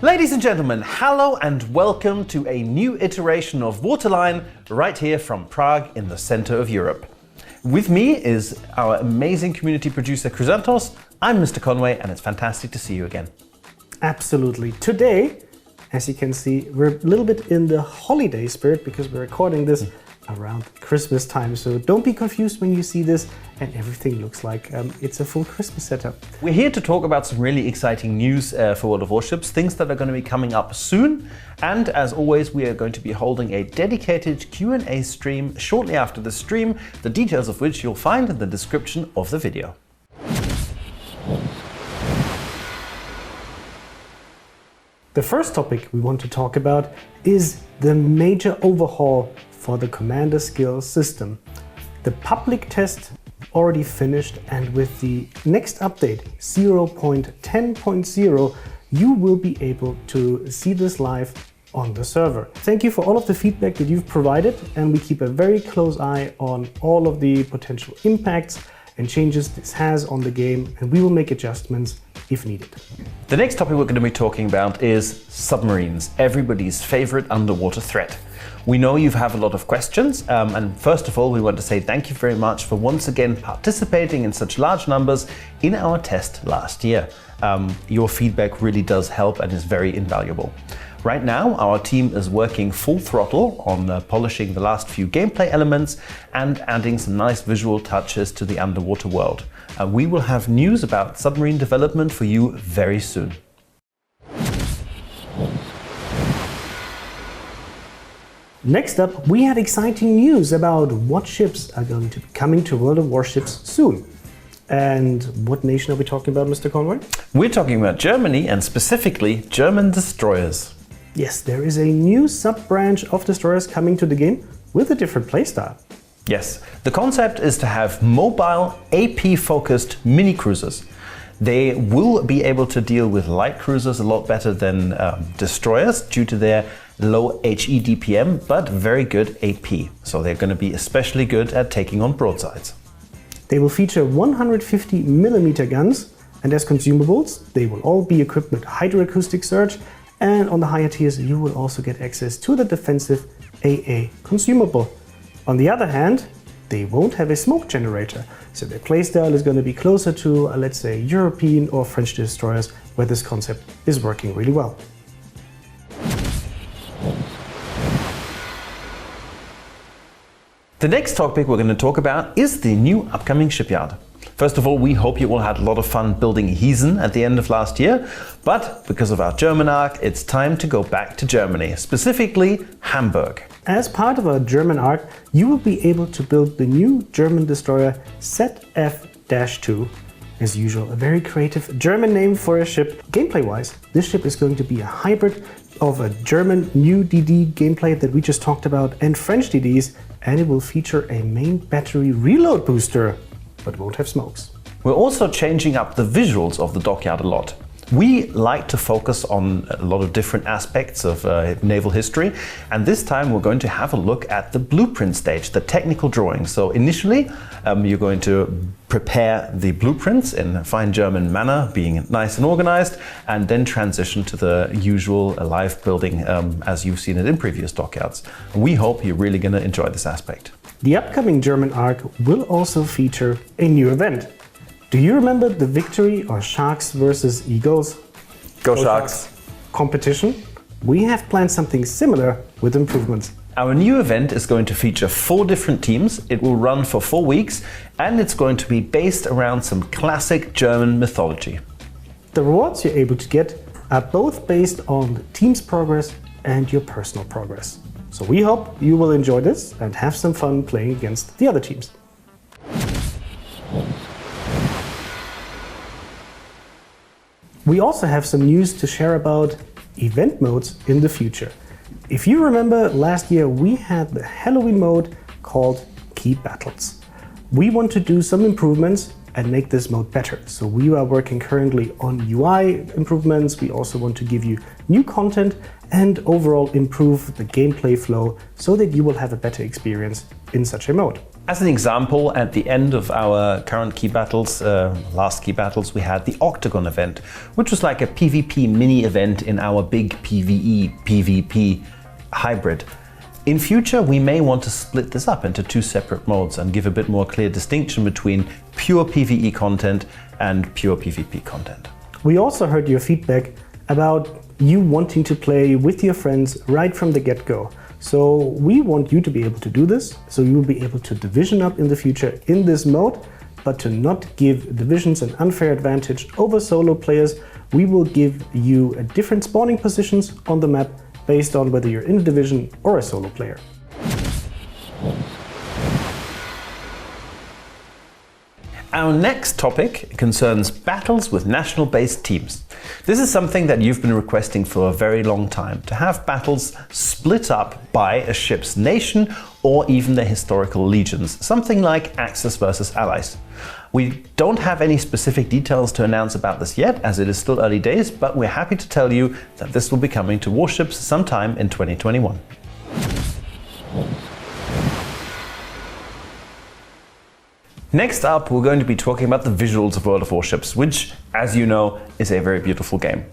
Ladies and gentlemen, hello and welcome to a new iteration of Waterline right here from Prague in the center of Europe. With me is our amazing community producer Chrysanthos. I'm Mr. Conway and it's fantastic to see you again. Absolutely. Today, as you can see, we're a little bit in the holiday spirit because we're recording this around Christmas time. So don't be confused when you see this and everything looks like it's a full Christmas setup. We're here to talk about some really exciting news for World of Warships, things that are going to be coming up soon. And as always, we are going to be holding a dedicated Q&A stream shortly after the stream, the details of which you'll find in the description of the video. The first topic we want to talk about is the major overhaul for the Commander Skills system. The public test already finished, and with the next update 0.10.0 you will be able to see this live on the server. Thank you for all of the feedback that you've provided, and we keep a very close eye on all of the potential impacts and changes this has on the game, and we will make adjustments if needed. The next topic we're going to be talking about is submarines, everybody's favorite underwater threat. We know you have a lot of questions, and first of all we want to say thank you very much for once again participating in such large numbers in our test last year. Your feedback really does help and is very invaluable. Right now our team is working full throttle on polishing the last few gameplay elements and adding some nice visual touches to the underwater world. We will have news about submarine development for you very soon. Next up, we had exciting news about what ships are going to be coming to World of Warships soon. And what nation are we talking about, Mr. Conway? We're talking about Germany, and specifically German destroyers. Yes, there is a new sub-branch of destroyers coming to the game with a different playstyle. Yes, the concept is to have mobile, AP-focused mini-cruisers. They will be able to deal with light cruisers a lot better than destroyers due to their low HE DPM, but very good AP. So they're going to be especially good at taking on broadsides. They will feature 150mm guns, and as consumables, they will all be equipped with hydroacoustic surge, and on the higher tiers you will also get access to the defensive AA consumable. On the other hand, they won't have a smoke generator, so their playstyle is going to be closer to, let's say, European or French destroyers, where this concept is working really well. The next topic we're going to talk about is the new upcoming shipyard. First of all, we hope you all had a lot of fun building Hiesen at the end of last year, but because of our German arc, it's time to go back to Germany, specifically Hamburg. As part of our German arc, you will be able to build the new German destroyer ZF-2. As usual, a very creative German name for a ship. Gameplay-wise, this ship is going to be a hybrid of a German new DD gameplay that we just talked about and French DDs, and it will feature a main battery reload booster, but won't have smokes. We're also changing up the visuals of the Dockyard a lot. We like to focus on a lot of different aspects of naval history, and this time we're going to have a look at the blueprint stage, the technical drawing. So initially you're going to prepare the blueprints in a fine German manner, being nice and organized, and then transition to the usual live building as you've seen it in previous Dockyards. We hope you're really going to enjoy this aspect. The upcoming German arc will also feature a new event. Do you remember the victory or Sharks versus Eagles? Go Sharks! Competition? We have planned something similar with improvements. Our new event is going to feature 4 different teams. It will run for 4 weeks, and it's going to be based around some classic German mythology. The rewards you're able to get are both based on the team's progress and your personal progress. So we hope you will enjoy this and have some fun playing against the other teams. We also have some news to share about event modes in the future. If you remember, last year we had the Halloween mode called Key Battles. We want to do some improvements and make this mode better. So we are working currently on UI improvements. We also want to give you new content and overall improve the gameplay flow so that you will have a better experience in such a mode. As an example, at the end of our current key battles, last key battles, we had the Octagon event, which was like a PvP mini event in our big PvE, PvP hybrid. In future, we may want to split this up into two separate modes and give a bit more clear distinction between pure PvE content and pure PvP content. We also heard your feedback about you wanting to play with your friends right from the get-go. So we want you to be able to do this, so you will be able to division up in the future in this mode, but to not give divisions an unfair advantage over solo players, we will give you different spawning positions on the map based on whether you're in a division or a solo player. Our next topic concerns battles with national-based teams. This is something that you've been requesting for a very long time, to have battles split up by a ship's nation or even their historical legions, something like Axis versus Allies. We don't have any specific details to announce about this yet, as it is still early days, but we're happy to tell you that this will be coming to Warships sometime in 2021. Next up, we're going to be talking about the visuals of World of Warships, which, as you know, is a very beautiful game.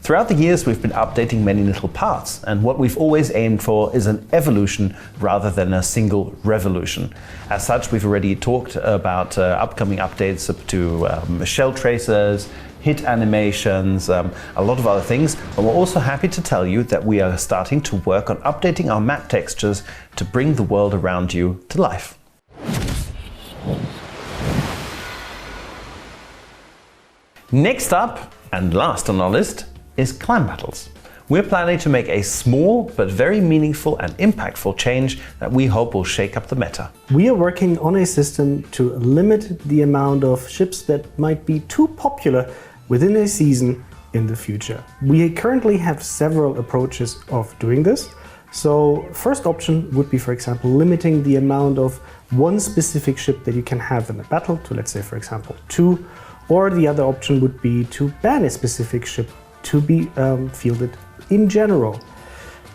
Throughout the years, we've been updating many little parts, and what we've always aimed for is an evolution rather than a single revolution. As such, we've already talked about upcoming updates to shell tracers, hit animations, a lot of other things, and we're also happy to tell you that we are starting to work on updating our map textures to bring the world around you to life. Next up, and last on our list, is clan battles. We're planning to make a small but very meaningful and impactful change that we hope will shake up the meta. We are working on a system to limit the amount of ships that might be too popular within a season in the future. We currently have several approaches of doing this. So first option would be, for example, limiting the amount of one specific ship that you can have in a battle to, let's say, for example, 2. Or the other option would be to ban a specific ship to be fielded in general.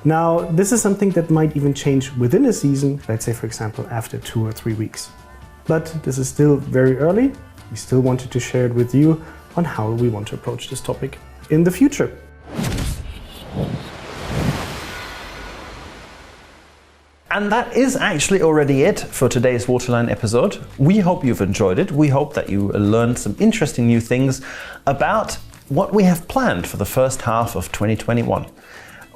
Now, this is something that might even change within a season, let's say, for example, after 2 or 3 weeks. But this is still very early. We still wanted to share it with you on how we want to approach this topic in the future. And that is actually already it for today's Waterline episode. We hope you've enjoyed it. We hope that you learned some interesting new things about what we have planned for the first half of 2021.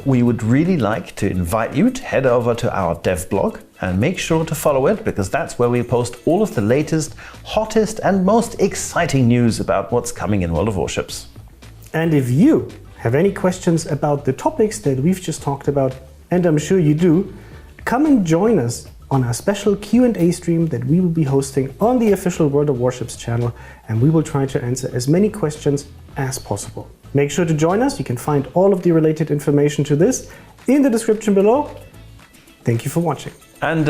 We would really like to invite you to head over to our dev blog and make sure to follow it, because that's where we post all of the latest, hottest and most exciting news about what's coming in World of Warships. And if you have any questions about the topics that we've just talked about, and I'm sure you do, come and join us on our special Q&A stream that we will be hosting on the official World of Warships channel, and we will try to answer as many questions as possible. Make sure to join us. You can find all of the related information to this in the description below. Thank you for watching. And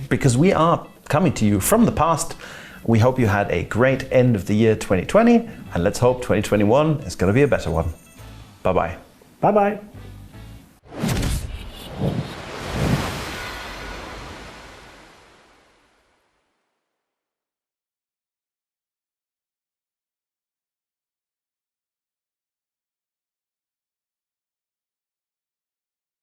because we are coming to you from the past, we hope you had a great end of the year 2020, and let's hope 2021 is going to be a better one. Bye-bye. Bye-bye.